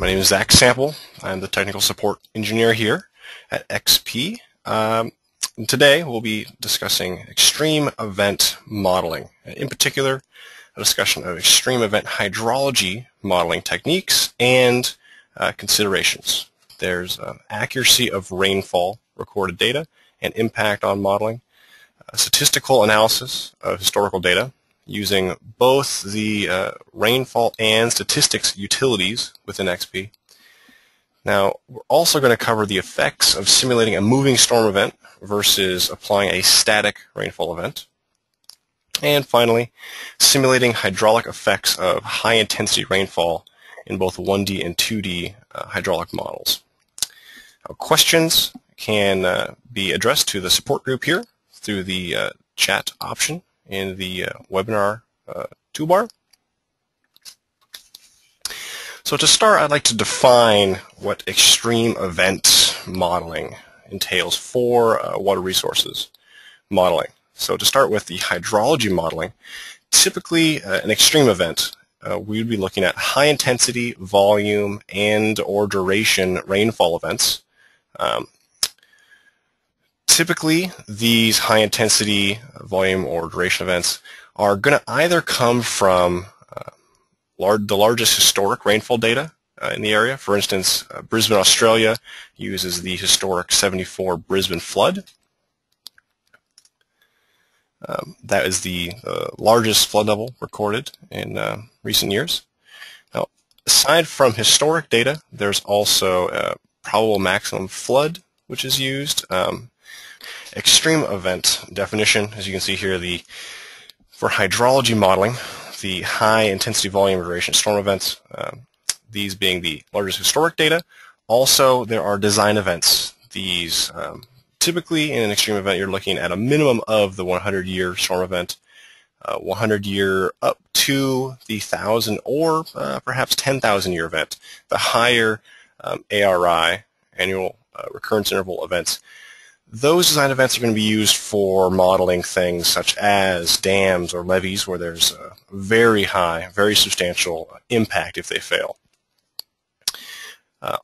My name is Zach Sample. I'm the technical support engineer here at XP. Today we'll be discussing extreme event modeling. In particular, a discussion of extreme event hydrology modeling techniques and considerations. There's accuracy of rainfall recorded data and impact on modeling, statistical analysis of historical data, using both the rainfall and statistics utilities within XP. Now, we're also going to cover the effects of simulating a moving storm event versus applying a static rainfall event. And finally, simulating hydraulic effects of high-intensity rainfall in both 1D and 2D hydraulic models. Now, questions can be addressed to the support group here through the chat option in the webinar toolbar. So to start, I'd like to define what extreme event modeling entails for water resources modeling. So to start with the hydrology modeling, typically an extreme event, we would be looking at high intensity, volume, and or duration rainfall events. Typically, these high-intensity, volume, or duration events are going to either come from the largest historic rainfall data in the area. For instance, Brisbane, Australia uses the historic '74 Brisbane flood. That is the largest flood level recorded in recent years. Now, aside from historic data, there's also probable maximum flood, which is used. Extreme event definition, as you can see here, for hydrology modeling, the high intensity volume duration storm events, these being the largest historic data. Also, there are design events. These typically in an extreme event, you're looking at a minimum of the 100-year storm event, 100-year up to the 1,000 or perhaps 10,000-year event. The higher ARI, annual recurrence interval events, those design events are going to be used for modeling things such as dams or levees where there's a very high, very substantial impact if they fail.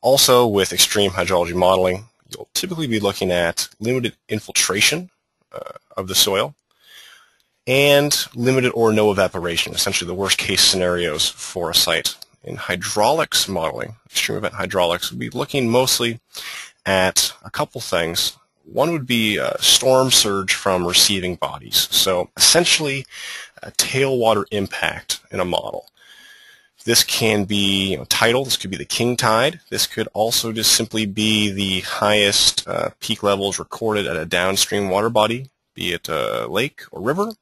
Also, with extreme hydrology modeling, you'll typically be looking at limited infiltration of the soil and limited or no evaporation, essentially the worst case scenarios for a site. In hydraulics modeling, extreme event hydraulics, we'll be looking mostly at a couple things. One would be storm surge from receiving bodies. So essentially a tailwater impact in a model. This can be tidal, this could be the king tide. This could also just simply be the highest peak levels recorded at a downstream water body, be it a lake or river.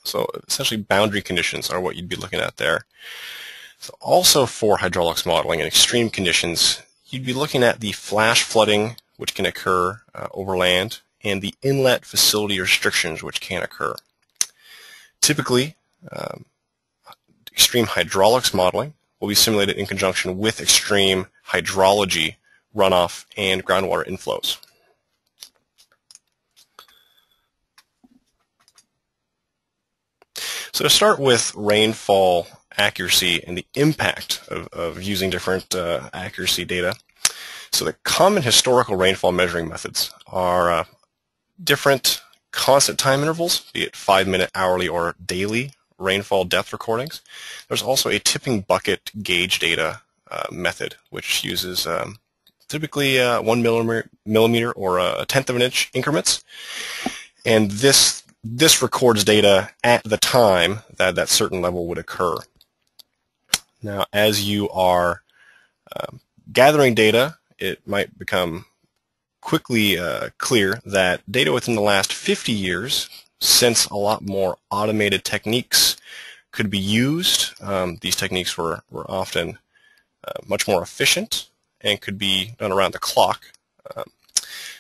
So essentially boundary conditions are what you'd be looking at there. So also for hydraulics modeling in extreme conditions, you'd be looking at the flash flooding which can occur over land, and the inlet facility restrictions which can occur. Typically, extreme hydraulics modeling will be simulated in conjunction with extreme hydrology runoff and groundwater inflows. So to start with rainfall accuracy and the impact of using different accuracy data. So the common historical rainfall measuring methods are different constant time intervals, be it 5-minute, hourly, or daily rainfall depth recordings. There's also a tipping bucket gauge data method, which uses typically 1 millimeter or a tenth of an inch increments. And this records data at the time that that certain level would occur. Now, as you are gathering data, it might become quickly clear that data within the last 50 years, since a lot more automated techniques could be used, these techniques were often much more efficient and could be done around the clock.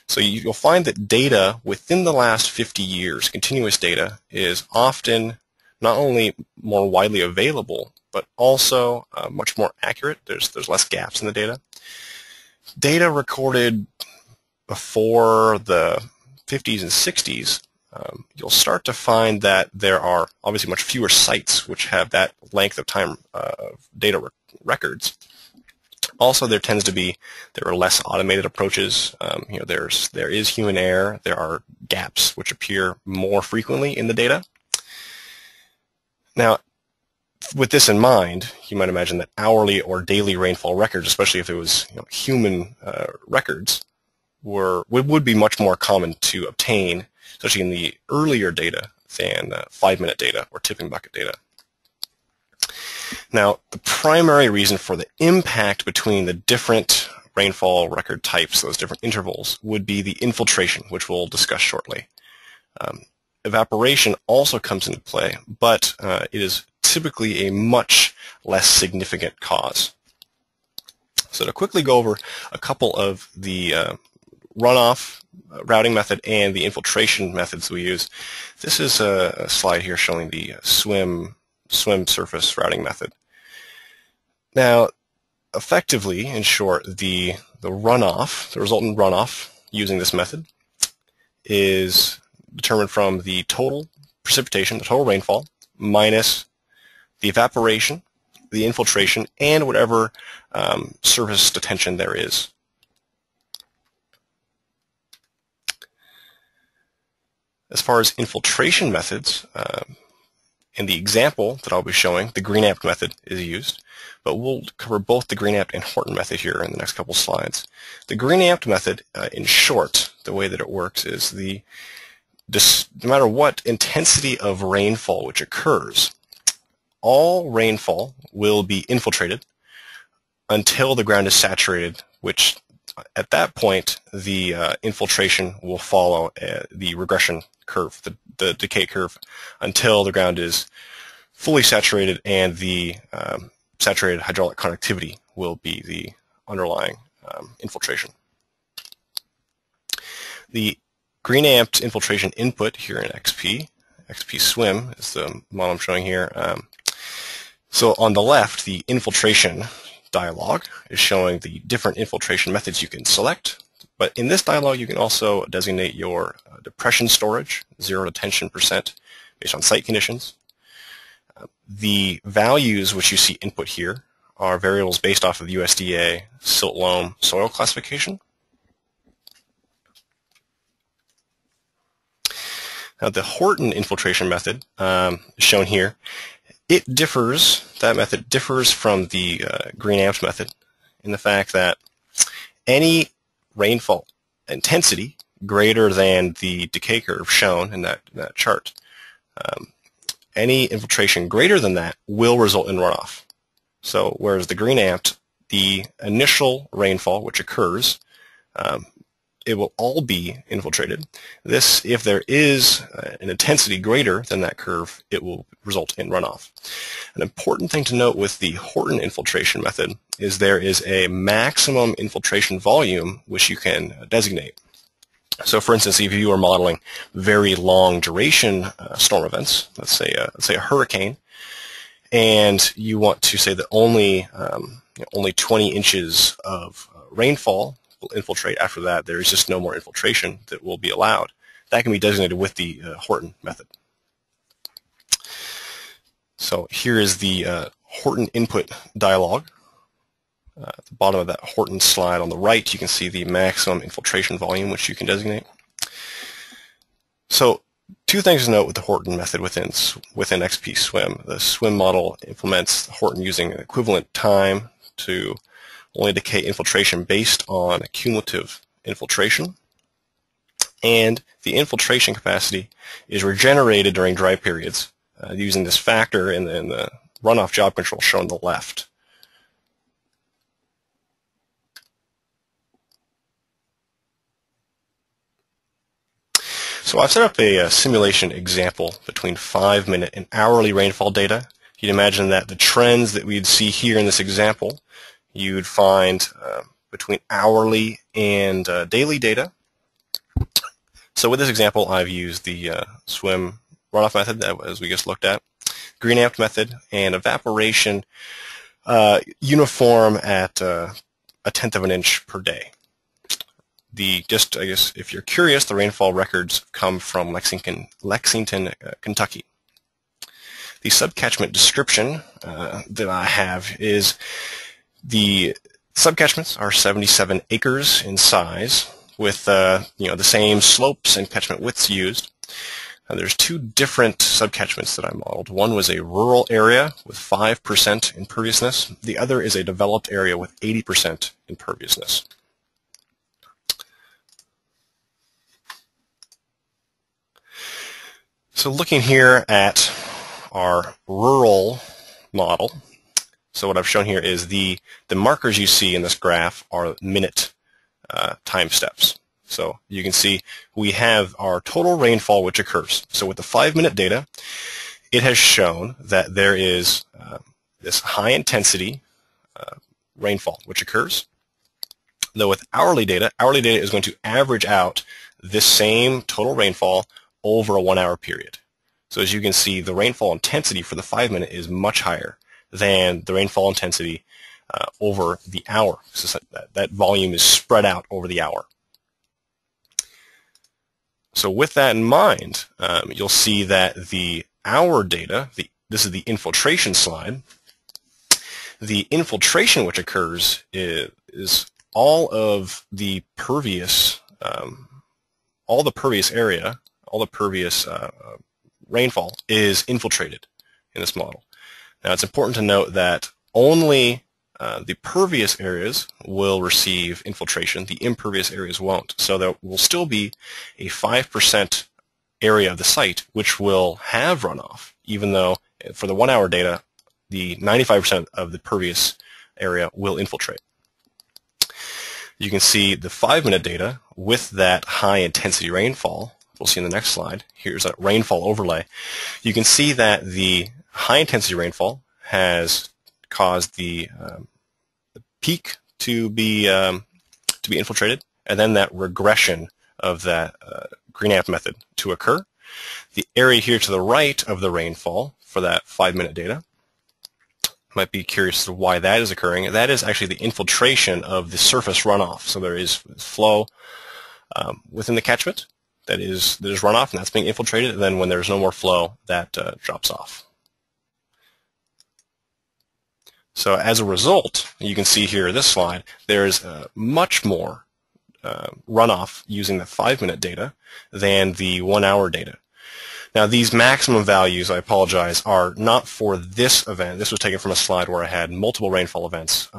So you'll find that data within the last 50 years, continuous data, is often not only more widely available, but also much more accurate. There's less gaps in the data. Data recorded before the 50s and 60s, you'll start to find that there are obviously much fewer sites which have that length of time of data records. Also, there are less automated approaches. There is human error. There are gaps which appear more frequently in the data. Now, with this in mind, you might imagine that hourly or daily rainfall records, especially if it was human records, would be much more common to obtain, especially in the earlier data than 5-minute data or tipping bucket data. Now, the primary reason for the impact between the different rainfall record types, those different intervals, would be the infiltration, which we'll discuss shortly. Evaporation also comes into play, but it is typically a much less significant cause. So to quickly go over a couple of the runoff routing method and the infiltration methods we use, this is a slide here showing the swim surface routing method. Now, effectively, in short, the resultant runoff using this method is determined from the total precipitation, the total rainfall, minus the evaporation, the infiltration, and whatever surface detention there is. As far as infiltration methods, in the example that I'll be showing, the Green-Ampt method is used, but we'll cover both the Green-Ampt and Horton method here in the next couple slides. The Green-Ampt method, in short, the way that it works is no matter what intensity of rainfall which occurs, all rainfall will be infiltrated until the ground is saturated, which at that point the infiltration will follow the regression curve, the decay curve, until the ground is fully saturated and the saturated hydraulic conductivity will be the underlying infiltration. The Green-Ampt infiltration input here in XP swim is the model I'm showing here. So on the left, the infiltration dialog is showing the different infiltration methods you can select. But in this dialog, you can also designate your depression storage, 0 to tension %, based on site conditions. The values which you see input here are variables based off of the USDA silt loam soil classification. Now, the Horton infiltration method is shown here. That method differs from the Green-Ampt method in the fact that any rainfall intensity greater than the decay curve shown in that chart, any infiltration greater than that will result in runoff. So whereas the Green-Ampt, the initial rainfall which occurs, it will all be infiltrated. This, if there is an intensity greater than that curve, it will result in runoff. An important thing to note with the Horton infiltration method is there is a maximum infiltration volume which you can designate. So for instance, if you are modeling very long duration storm events, let's say a hurricane, and you want to say that only 20 inches of rainfall will infiltrate. After that, there is just no more infiltration that will be allowed. That can be designated with the Horton method. So here is the Horton input dialog. At the bottom of that Horton slide on the right, you can see the maximum infiltration volume which you can designate. So two things to note with the Horton method within XP Swim. The Swim model implements Horton using an equivalent time to only decay infiltration based on cumulative infiltration, and the infiltration capacity is regenerated during dry periods using this factor in the runoff job control shown on the left. So I've set up a simulation example between 5-minute and hourly rainfall data. You'd imagine that the trends that we'd see here in this example you'd find between hourly and daily data. So with this example, I've used the swim runoff method, as we just looked at, Green-Ampt method, and evaporation uniform at 1/10 of an inch per day. I guess, if you're curious, the rainfall records come from Lexington, Kentucky. The subcatchment description that I have is the Subcatchments are 77 acres in size with the same slopes and catchment widths used. There's two different subcatchments that I modeled. One was a rural area with 5% imperviousness. The other is a developed area with 80% imperviousness. So looking here at our rural model, so what I've shown here is the markers you see in this graph are minute time steps. So you can see we have our total rainfall which occurs. So with the 5-minute data, it has shown that there is this high intensity rainfall which occurs. Though with hourly data is going to average out this same total rainfall over a 1-hour period. So as you can see, the rainfall intensity for the 5-minute is much higher than the rainfall intensity over the hour. So that volume is spread out over the hour. So with that in mind, you'll see that the hour data, this is the infiltration slide, the infiltration which occurs is all of the pervious, all the pervious area, all the pervious rainfall is infiltrated in this model. Now it's important to note that only the pervious areas will receive infiltration, the impervious areas won't. So there will still be a 5% area of the site which will have runoff, even though for the 1-hour data, the 95% of the pervious area will infiltrate. You can see the 5-minute data with that high intensity rainfall. We'll see in the next slide. Here's a rainfall overlay. You can see that the high intensity rainfall has caused the peak to be infiltrated, and then that regression of that Green-Ampt method to occur. The area here to the right of the rainfall for that 5-minute data, might be curious as to why that is occurring. That is actually the infiltration of the surface runoff. So there is flow within the catchment that is runoff, and that's being infiltrated, and then when there's no more flow, that drops off. So as a result, you can see here in this slide, there's much more runoff using the 5-minute data than the 1-hour data. Now these maximum values, I apologize, are not for this event. This was taken from a slide where I had multiple rainfall events,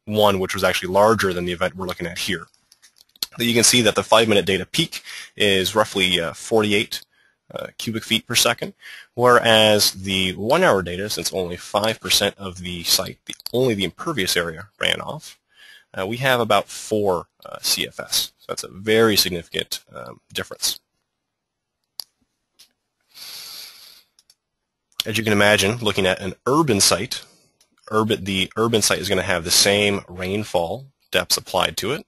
one which was actually larger than the event we're looking at here. But you can see that the 5-minute data peak is roughly 48 cubic feet per second, whereas the 1-hour data, since only 5% of the site, only the impervious area ran off, we have about 4 CFS. So that's a very significant difference. As you can imagine, looking at an urban site, the urban site is going to have the same rainfall depths applied to it.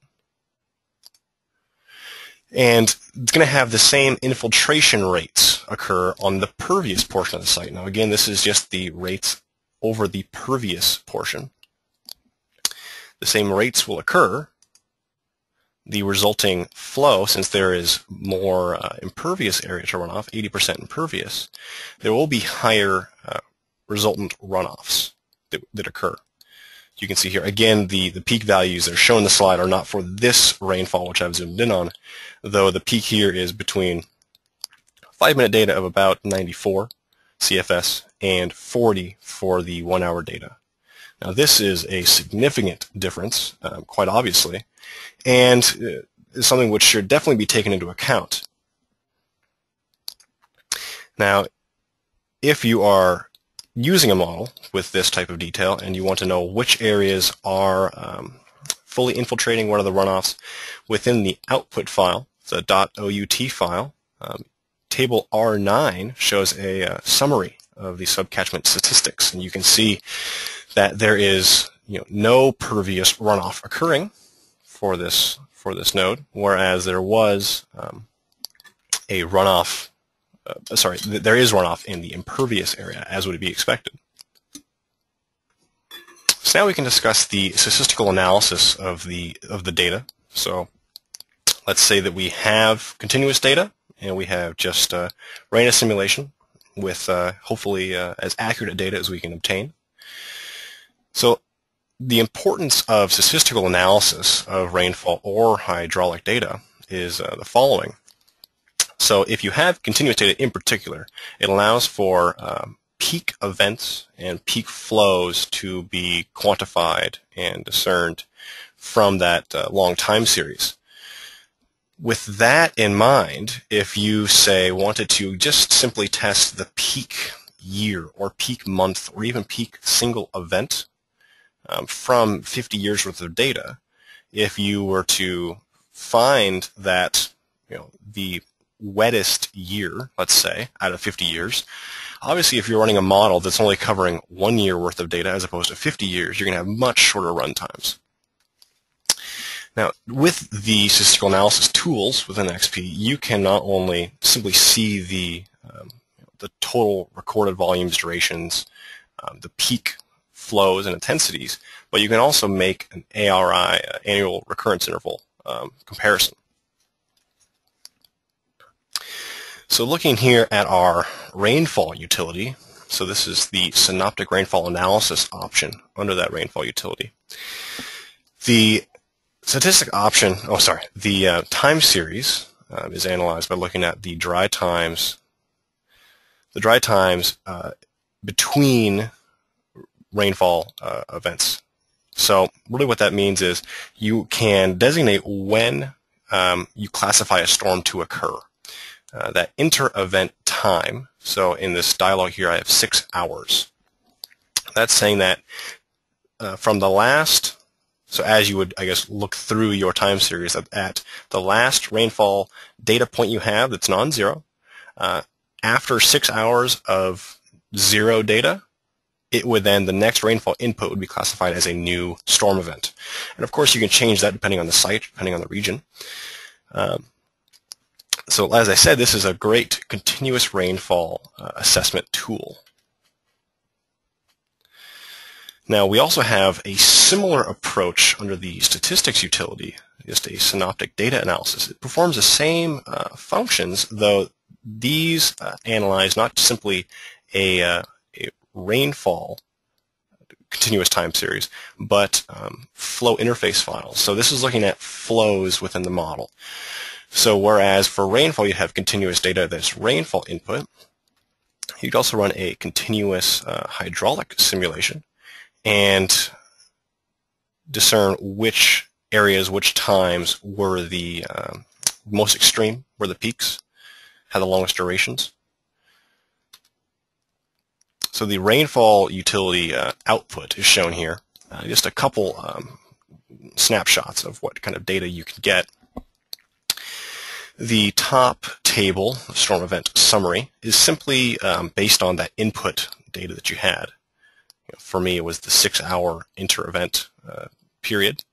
And it's going to have the same infiltration rates occur on the pervious portion of the site. Now again, this is just the rates over the pervious portion. The same rates will occur. The resulting flow, since there is more impervious area to run off, 80% impervious, there will be higher resultant runoffs that occur. You can see here, again, the peak values that are shown in the slide are not for this rainfall, which I've zoomed in on, though the peak here is between 5-minute data of about 94 CFS and 40 for the 1-hour data. Now this is a significant difference, quite obviously, and is something which should definitely be taken into account. Now, if you are using a model with this type of detail and you want to know which areas are fully infiltrating, what are the runoffs, within the output file, the .out file, table R9 shows a summary of the subcatchment statistics, and you can see that there is no pervious runoff occurring for this node, whereas there was a runoff. There is runoff in the impervious area, as would be expected. So now we can discuss the statistical analysis of the data. So let's say that we have continuous data, and we have just ran a simulation with hopefully as accurate data as we can obtain. So The importance of statistical analysis of rainfall or hydraulic data is the following. So if you have continuous data in particular, it allows for peak events and peak flows to be quantified and discerned from that long time series. With that in mind, if you, say, wanted to just simply test the peak year or peak month or even peak single event from 50 years worth of data, if you were to find that, the wettest year, let's say, out of 50 years, obviously if you're running a model that's only covering 1 year worth of data as opposed to 50 years, you're going to have much shorter run times. Now, with the statistical analysis tools within XP, you can not only simply see the total recorded volumes, durations, the peak flows and intensities, but you can also make an ARI, annual recurrence interval, comparison. So looking here at our rainfall utility, so this is the synoptic rainfall analysis option under that rainfall utility. The statistic option, the time series is analyzed by looking at the dry times between rainfall events. So really what that means is you can designate when you classify a storm to occur. That inter-event time, so in this dialog here I have 6 hours. That's saying that from the last, so as you would, I guess, look through your time series at the last rainfall data point you have that's non-zero, after 6 hours of zero data, it would then, the next rainfall input would be classified as a new storm event. And of course you can change that depending on the site, depending on the region. So as I said, this is a great continuous rainfall assessment tool. Now we also have a similar approach under the statistics utility, just a synoptic data analysis. It performs the same functions, though these analyze not simply a rainfall continuous time series, but flow interface files. So this is looking at flows within the model. So whereas for rainfall you have continuous data that's rainfall input, you could also run a continuous hydraulic simulation and discern which areas, which times were the most extreme, were the peaks, had the longest durations. So the rainfall utility output is shown here. Just a couple snapshots of what kind of data you can get. The top table, the storm event summary, is simply based on that input data that you had. For me, it was the 6-hour inter-event period.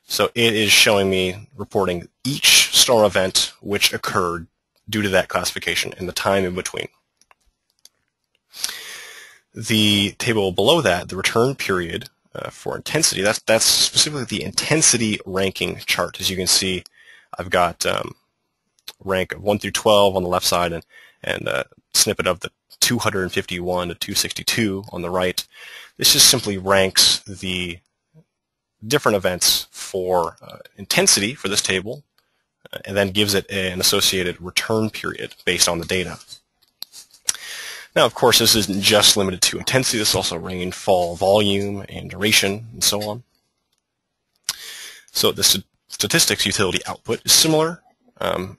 So it is showing me, reporting each storm event which occurred due to that classification and the time in between. The table below that, the return period for intensity, that's specifically the intensity ranking chart. As you can see, I've got rank of 1 through 12 on the left side and a snippet of the 251 to 262 on the right. This just simply ranks the different events for intensity for this table and then gives it an associated return period based on the data. Now, of course, this isn't just limited to intensity. This is also rainfall volume and duration and so on. So the statistics utility output is similar.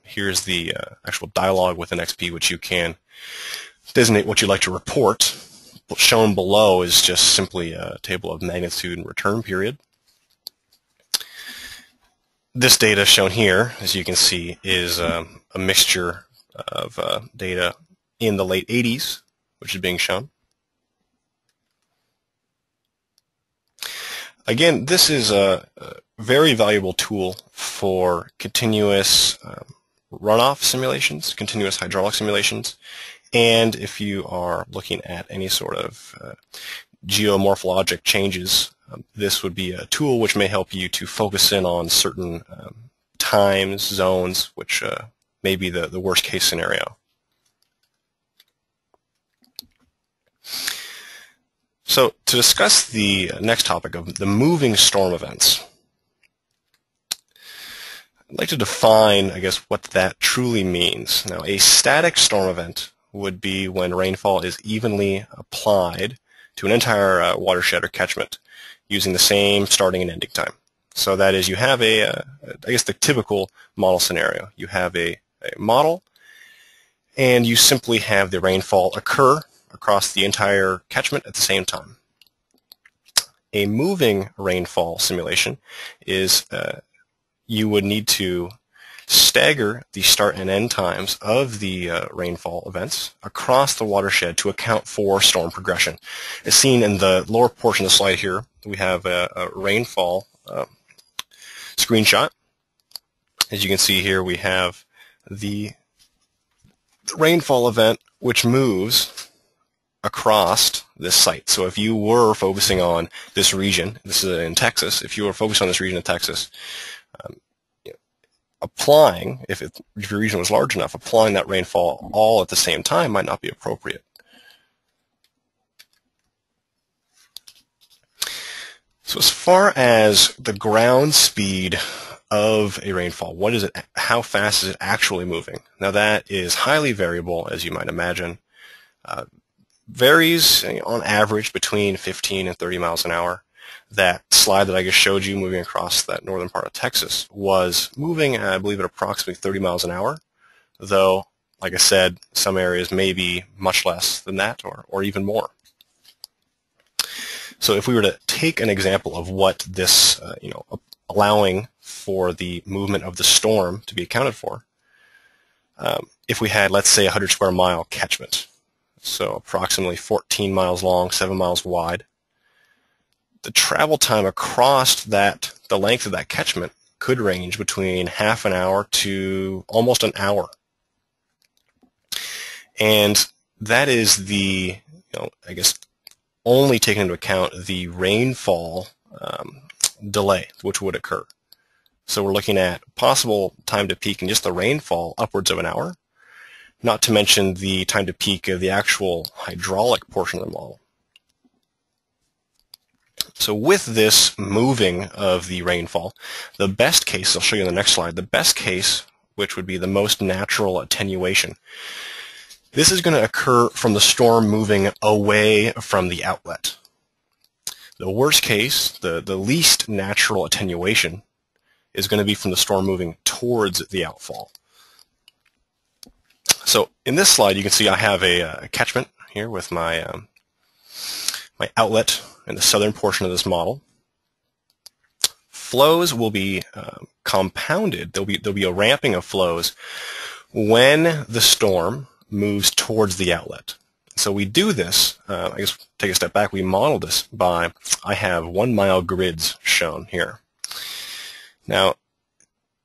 Here's the actual dialog within XP, which you can designate what you'd like to report. Shown below is just simply a table of magnitude and return period. This data shown here, as you can see, is a mixture of data in the late 80s, which is being shown. Again, this is a very valuable tool for continuous runoff simulations, continuous hydraulic simulations, and if you are looking at any sort of geomorphologic changes, this would be a tool which may help you to focus in on certain times, zones, which may be the worst case scenario. So to discuss the next topic of the moving storm events, I'd like to define, I guess, what that truly means. Now, a static storm event would be when rainfall is evenly applied to an entire watershed or catchment using the same starting and ending time. So that is, you have I guess the typical model scenario. You have a model, and you simply have the rainfall occur across the entire catchment at the same time. A moving rainfall simulation is you would need to stagger the start and end times of the rainfall events across the watershed to account for storm progression. As seen in the lower portion of the slide here, we have a rainfall screenshot. As you can see here, we have the rainfall event which moves across this site. So if you were focusing on this region, this is in Texas, if you were focused on this region of Texas, applying, if your region was large enough, applying that rainfall all at the same time might not be appropriate. So as far as the ground speed of a rainfall, what is it? How fast is it actually moving? Now that is highly variable, as you might imagine. Varies on average between 15 and 30 miles an hour. That slide that I just showed you moving across that northern part of Texas was moving, I believe, at approximately 30 miles an hour, though, like I said, some areas may be much less than that or even more. So if we were to take an example of what this, allowing for the movement of the storm to be accounted for, if we had, let's say, a 100 square mile catchment, so approximately 14 miles long, 7 miles wide, the travel time across the length of that catchment could range between half an hour to almost an hour. And that is the, I guess, only taking into account the rainfall delay which would occur. So we're looking at possible time to peak in just the rainfall upwards of an hour, not to mention the time to peak of the actual hydraulic portion of the model. So with this moving of the rainfall, the best case, I'll show you in the next slide, the best case, which would be the most natural attenuation, this is going to occur from the storm moving away from the outlet. The worst case, the least natural attenuation, is going to be from the storm moving towards the outfall. So in this slide, you can see I have a catchment here with my my outlet in the southern portion of this model. Flows will be compounded. There'll be a ramping of flows when the storm moves towards the outlet. So we do this, I guess take a step back, we model this by, I have 1 mile grids shown here. Now,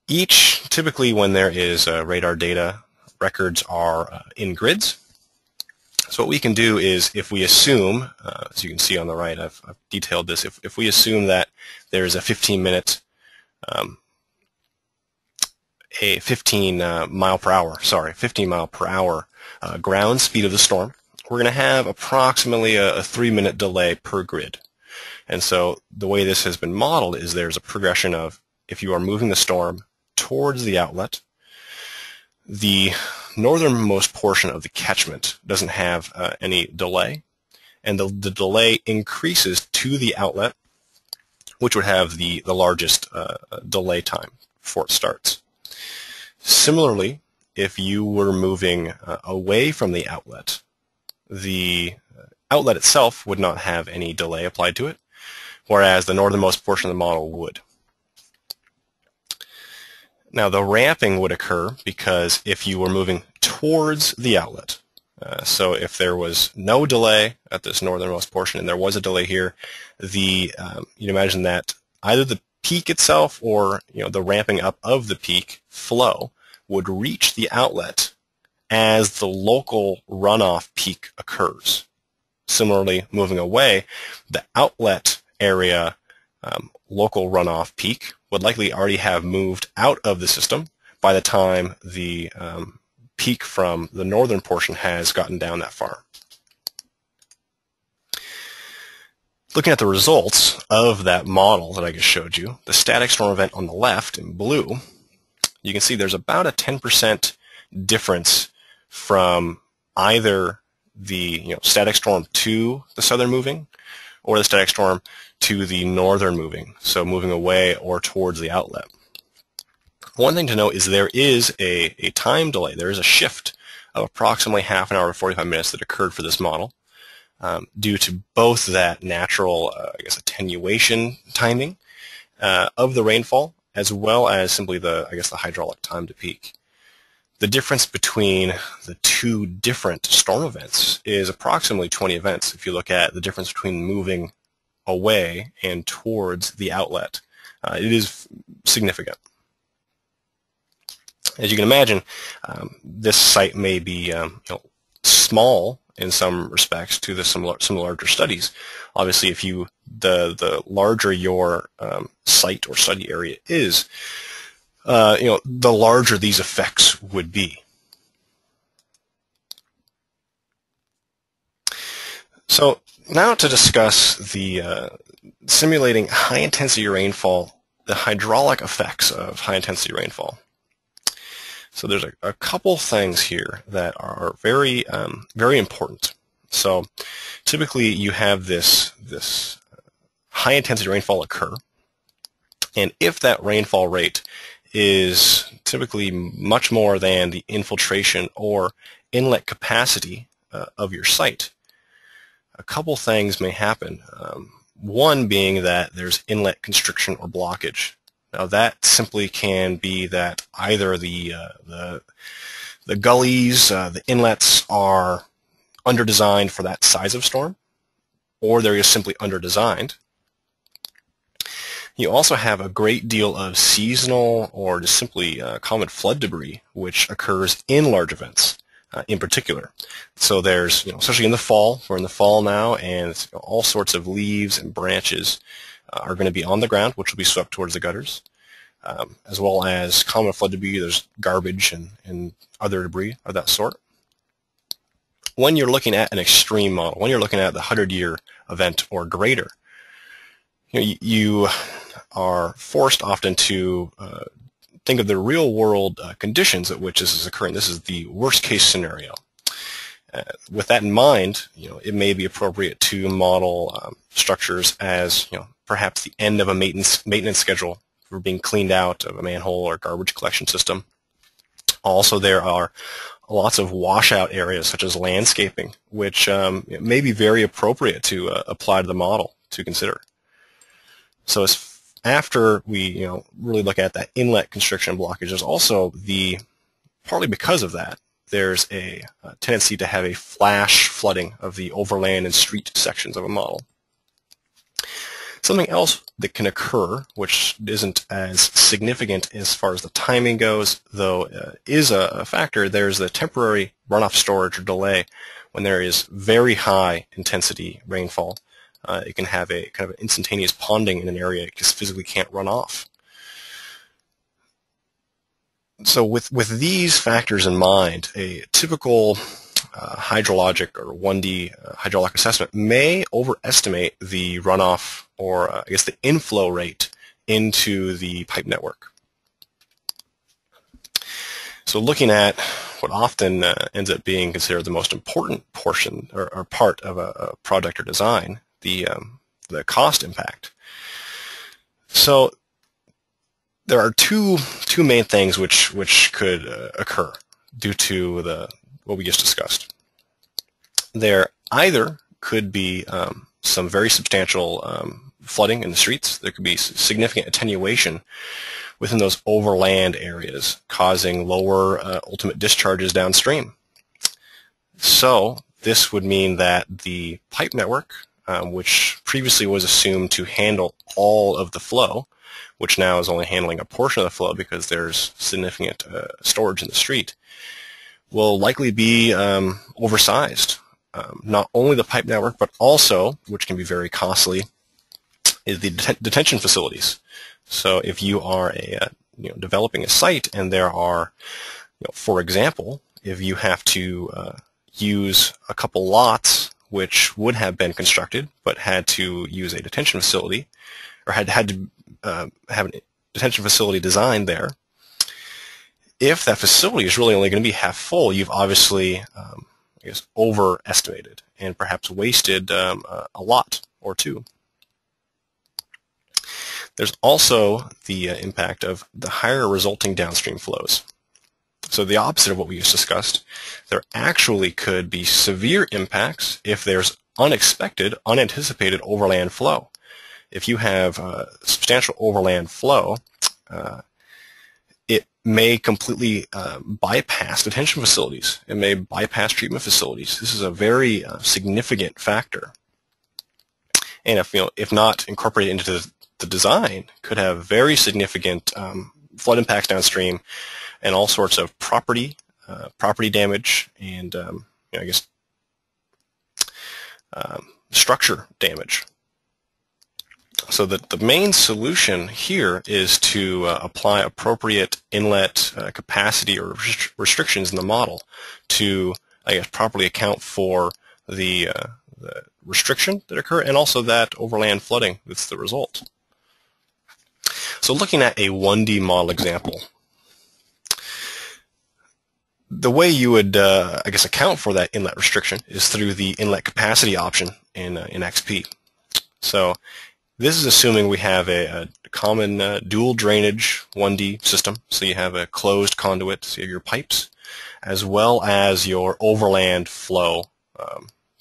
typically when there is radar data, records are in grids. So what we can do is, if we assume, as you can see on the right, I've detailed this, if we assume that there's a 15 mile per hour ground speed of the storm, we're going to have approximately a 3-minute delay per grid. And so the way this has been modeled is there's a progression of, if you are moving the storm towards the outlet, the northernmost portion of the catchment doesn't have any delay, and the delay increases to the outlet, which would have the largest delay time before it starts. Similarly, if you were moving away from the outlet itself would not have any delay applied to it, whereas the northernmost portion of the model would. Now, the ramping would occur because if you were moving towards the outlet, so if there was no delay at this northernmost portion and there was a delay here, you'd imagine that either the peak itself or the ramping up of the peak flow would reach the outlet as the local runoff peak occurs. Similarly, moving away, the outlet area local runoff peak would likely already have moved out of the system by the time the peak from the northern portion has gotten down that far. Looking at the results of that model that I just showed you, the static storm event on the left in blue, you can see there's about a 10% difference from either the static storm to the southern moving or the static storm to the northern moving, so moving away or towards the outlet. One thing to note is there is a time delay. There is a shift of approximately half an hour to 45 minutes that occurred for this model due to both that natural, attenuation timing of the rainfall as well as simply the hydraulic time to peak. The difference between the two different storm events is approximately 20 events if you look at the difference between moving away and towards the outlet. It is significant. As you can imagine, this site may be small in some respects to some larger studies. Obviously, if the larger your site or study area is, the larger these effects would be. So now to discuss the simulating high-intensity rainfall, the hydraulic effects of high-intensity rainfall. So there's a couple things here that are very, very important. So typically you have this high-intensity rainfall occur, and if that rainfall rate is typically much more than the infiltration or inlet capacity of your site, a couple things may happen. One being that there's inlet constriction or blockage. Now that simply can be that either the gullies, the inlets are underdesigned for that size of storm, or they're just simply underdesigned. You also have a great deal of seasonal or just simply common flood debris, which occurs in large events in particular. So there's, especially in the fall, we're in the fall now, and all sorts of leaves and branches are going to be on the ground, which will be swept towards the gutters, as well as common flood debris. There's garbage and other debris of that sort. When you're looking at an extreme model, when you're looking at the 100-year event or greater, you are forced often to think of the real-world conditions at which this is occurring. This is the worst-case scenario. With that in mind, it may be appropriate to model structures as, perhaps the end of a maintenance schedule for being cleaned out of a manhole or garbage collection system. Also, there are lots of washout areas such as landscaping, which may be very appropriate to apply to the model to consider. So after we really look at that inlet constriction blockage, there's also partly because of that, there's a tendency to have a flash flooding of the overland and street sections of a model. Something else that can occur, which isn't as significant as far as the timing goes, though is a factor, there's the temporary runoff storage or delay when there is very high intensity rainfall. It can have a kind of an instantaneous ponding in an area it just physically can't run off. So with these factors in mind, a typical hydrologic or 1D hydraulic assessment may overestimate the runoff or the inflow rate into the pipe network. So looking at what often ends up being considered the most important portion or part of a project or design, the cost impact. So there are two main things which could occur due to what we just discussed. There either could be some very substantial flooding in the streets. There could be significant attenuation within those overland areas, causing lower ultimate discharges downstream. So this would mean that the pipe network, which previously was assumed to handle all of the flow, which now is only handling a portion of the flow because there's significant storage in the street, will likely be oversized. Not only the pipe network, but also, which can be very costly, is the detention facilities. So if you are developing a site and there are, for example, if you have to use a couple lots which would have been constructed but had to use a detention facility, or had to have a detention facility designed there, if that facility is really only going to be half full, you've obviously, I guess, overestimated and perhaps wasted a lot or two. There's also the impact of the higher resulting downstream flows. So the opposite of what we just discussed, there actually could be severe impacts if there's unexpected, unanticipated overland flow. If you have substantial overland flow, it may completely bypass detention facilities. It may bypass treatment facilities. This is a very significant factor. And if not incorporated into the design, could have very significant flood impacts downstream and all sorts of property damage and I guess structure damage. So the main solution here is to apply appropriate inlet capacity or restrictions in the model to, I guess, properly account for the restriction that occur and also that overland flooding that's the result. So looking at a 1D model example, the way you would, I guess, account for that inlet restriction is through the inlet capacity option in XP. So this is assuming we have a common dual drainage 1D system. So you have a closed conduit, so you have your pipes, as well as your overland flow,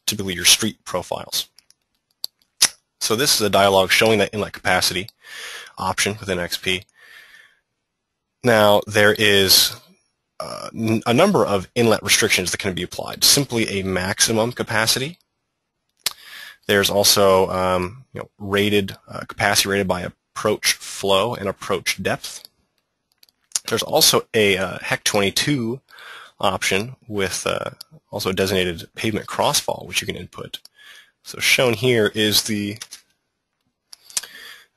typically your street profiles. So this is a dialog showing that inlet capacity option within XP. Now there is a number of inlet restrictions that can be applied. Simply a maximum capacity. There's also rated capacity rated by approach flow and approach depth. There's also a HEC 22 option with also a designated pavement crossfall, which you can input. So shown here is the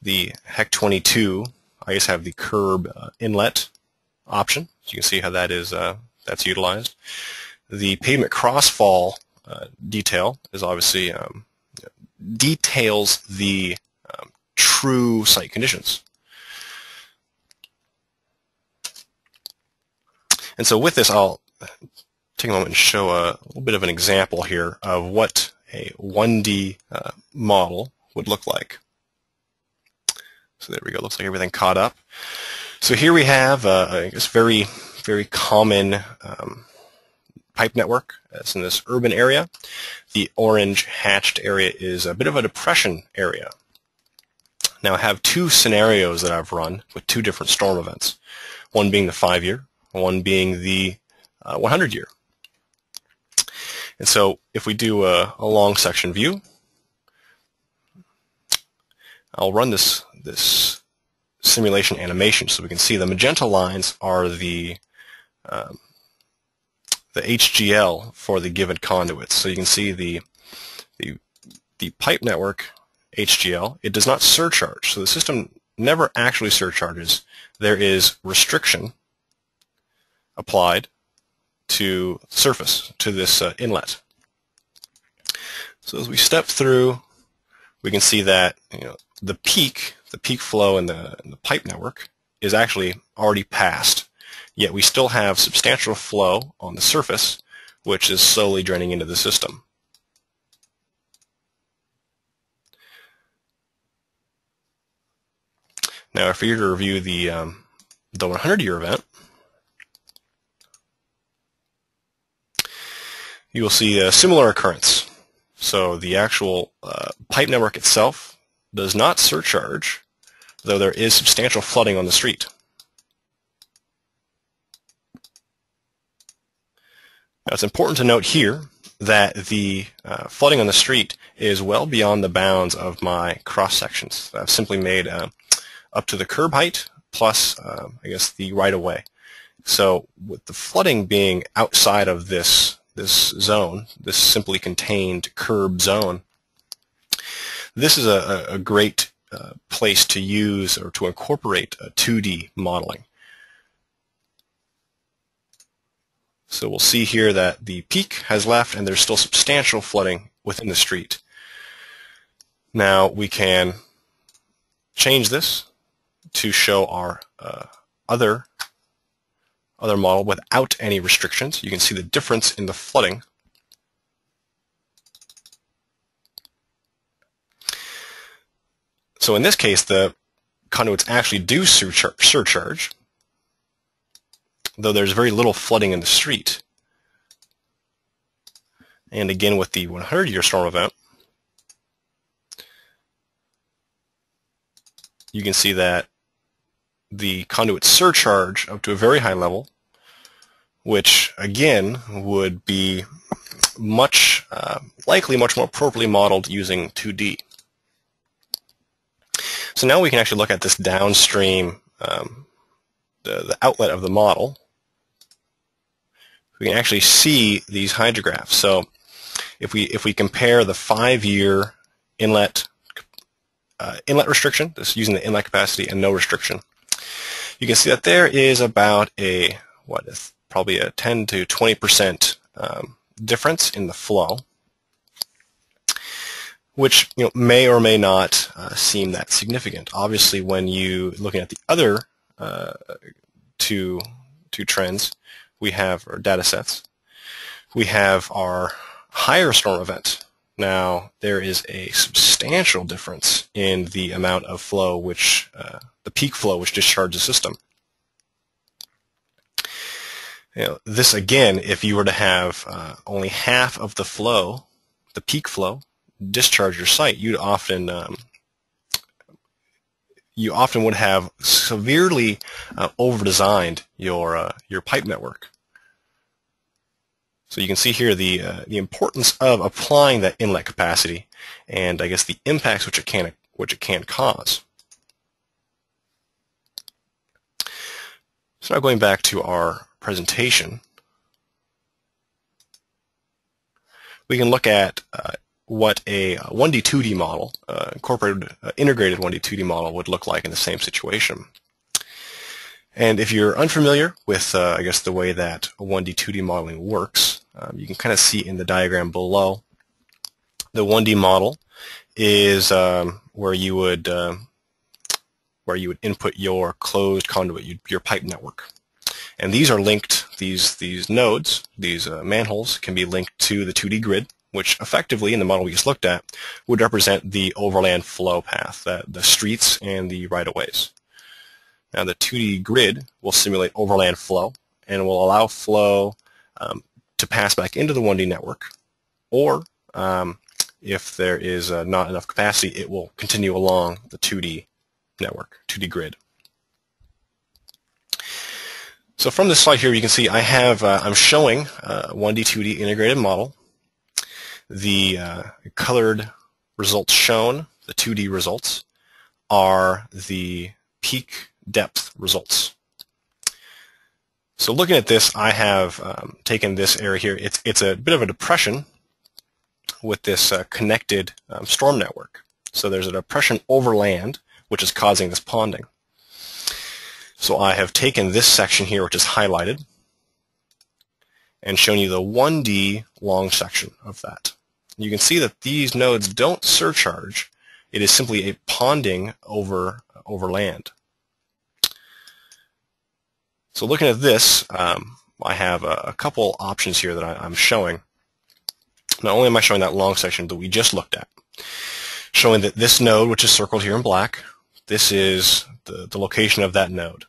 HEC 22. I just have the curb inlet option. So you can see how that is that's utilized. The pavement crossfall detail is obviously details the true site conditions. And so with this, I'll take a moment and show a little bit of an example here of what a 1D model would look like. So there we go. Looks like everything caught up. So here we have I guess very common pipe network. It's in this urban area. The orange hatched area is a bit of a depression area. Now I have two scenarios that I've run with two different storm events. One being the 5-year, one being the 100-year. And so if we do a long section view, I'll run this simulation animation so we can see the magenta lines are the HGL for the given conduits. So you can see the pipe network HGL. It does not surcharge. So the system never actually surcharges. There is restriction applied to surface, to this inlet. So as we step through, we can see that the peak flow in the pipe network is actually already passed, yet we still have substantial flow on the surface, which is slowly draining into the system. Now, if we were to review the 100-year event, you will see a similar occurrence. So the actual pipe network itself does not surcharge, though there is substantial flooding on the street. Now it's important to note here that the flooding on the street is well beyond the bounds of my cross sections. I've simply made up to the curb height plus, I guess, the right-of-way. So with the flooding being outside of this zone, this simply contained curb zone, this is a great place to use or to incorporate a 2D modeling. So we'll see here that the peak has left and there's still substantial flooding within the street. Now we can change this to show our other model without any restrictions. You can see the difference in the flooding. So in this case, the conduits actually do surcharge, though there's very little flooding in the street. And again, with the 100-year storm event, you can see that the conduits surcharge up to a very high level, which again would be likely much more appropriately modeled using 2D. So now we can actually look at this downstream, the outlet of the model. We can actually see these hydrographs. So if we compare the 5-year inlet restriction, this using the inlet capacity, and no restriction, you can see that there is about probably a 10 to 20% difference in the flow, which may or may not seem that significant. Obviously, when you looking at the other two trends, we have our data sets. We have our higher storm event. Now there is a substantial difference in the amount of flow, the peak flow which discharges the system. This again, if you were to have only half of the flow, the peak flow, discharge your site, you often would have severely over-designed your pipe network. So you can see here the importance of applying that inlet capacity, and I guess the impacts which it can cause. So now going back to our presentation, we can look at what a 1D 2D model, integrated 1D 2D model would look like in the same situation. And if you're unfamiliar with, I guess, the way that 1D 2D modeling works, you can kind of see in the diagram below. The 1D model is where you would input your closed conduit, your pipe network, and these are linked. These nodes, these manholes, can be linked to the 2D grid, which effectively, in the model we just looked at, would represent the overland flow path, the streets and the right-of-ways. Now the 2D grid will simulate overland flow and will allow flow to pass back into the 1D network, or if there is not enough capacity, it will continue along the 2D network, 2D grid. So from this slide here, you can see I'm showing a 1D 2D integrated model. The colored results shown, the 2D results, are the peak depth results. So looking at this, I have taken this area here. It's a bit of a depression with this connected storm network. So there's a depression over land, which is causing this ponding. So I have taken this section here, which is highlighted, and shown you the 1D long section of that. You can see that these nodes don't surcharge. It is simply a ponding over land. So looking at this, I have a couple options here that I'm showing. Not only am I showing that long section that we just looked at, showing that this node, which is circled here in black, this is the location of that node.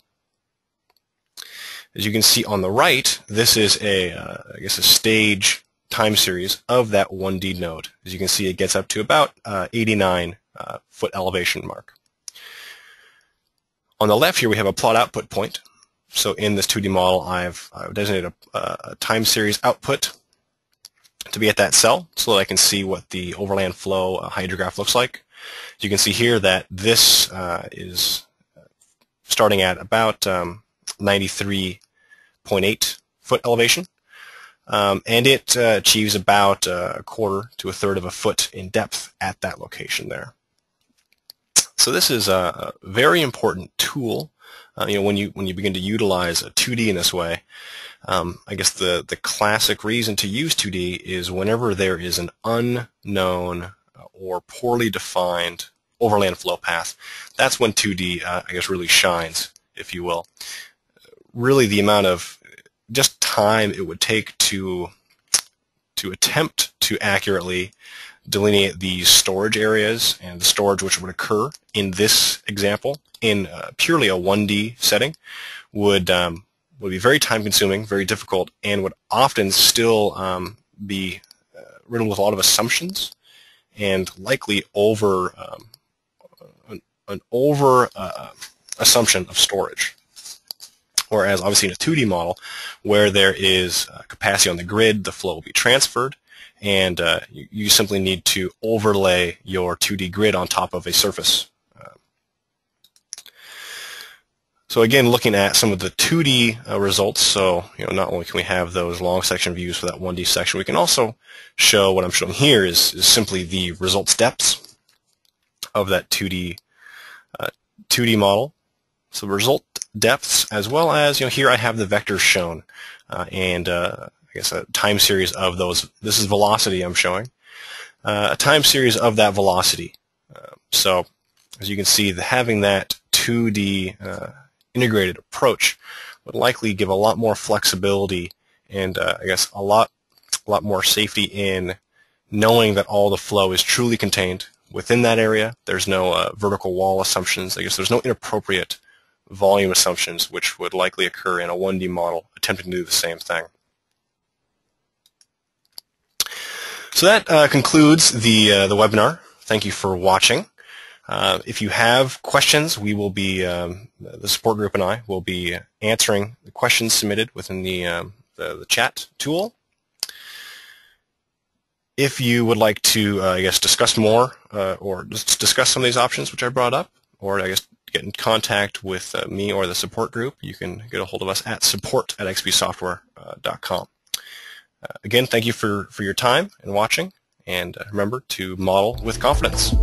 As you can see on the right, this is I guess a stage time series of that 1D node. As you can see, it gets up to about 89 foot elevation mark. On the left here, we have a plot output point. So in this 2D model, I've designated a time series output to be at that cell so that I can see what the overland flow hydrograph looks like. You can see here that this is starting at about 93.8 foot elevation, and it achieves about a quarter to a third of a foot in depth at that location there. So this is a very important tool when you begin to utilize a 2D in this way, I guess the classic reason to use 2D is whenever there is an unknown or poorly defined overland flow path. That's when 2D, I guess, really shines, if you will. Really, the amount of just time it would take to attempt to accurately delineate these storage areas and the storage which would occur in this example in purely a 1D setting would be very time-consuming, very difficult, and would often still be riddled with a lot of assumptions and likely an over assumption of storage. Whereas obviously in a 2D model, where there is capacity on the grid, the flow will be transferred, and you simply need to overlay your 2D grid on top of a surface. So again, looking at some of the 2D results, so not only can we have those long section views for that 1D section, we can also show what I'm showing here is simply the results depths of that 2D model. So result depths, as well as here I have the vectors shown, and I guess a time series of those. This is velocity I'm showing, a time series of that velocity. So as you can see, having that 2D integrated approach would likely give a lot more flexibility and I guess a lot more safety in knowing that all the flow is truly contained within that area. There's no vertical wall assumptions. I guess there's no inappropriate volume assumptions which would likely occur in a 1D model attempting to do the same thing. So that concludes the webinar. Thank you for watching. If you have questions, we will be, the support group and I will be answering the questions submitted within the chat tool. If you would like to, I guess, discuss more or just discuss some of these options which I brought up, or I guess get in contact with me or the support group, you can get a hold of us at support@xpsoftware.com. Again, thank you for your time and watching, and remember to model with confidence.